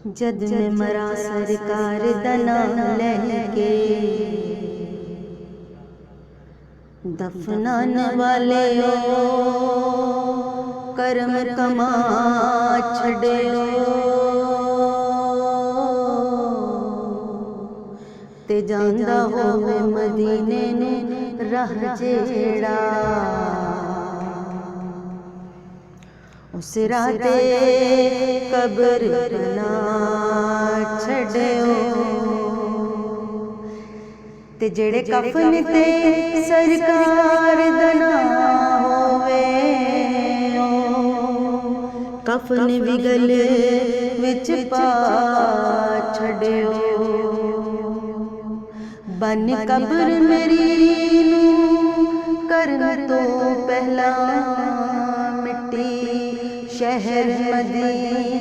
जद में मरा सरकार दा नाम लैके दफनान वाले ओ करम कमा छड़ियो ते जांदा होवे मदीने ने राह जेड़ा उस राते कब्र बना छड़ियो ते जेड़े कफन ते सरकार दा नाम होवे कफन भी गले विच पा छड़ियो बन कब्र मेरी नू करन तो पहला मिट्टी शहर मदीना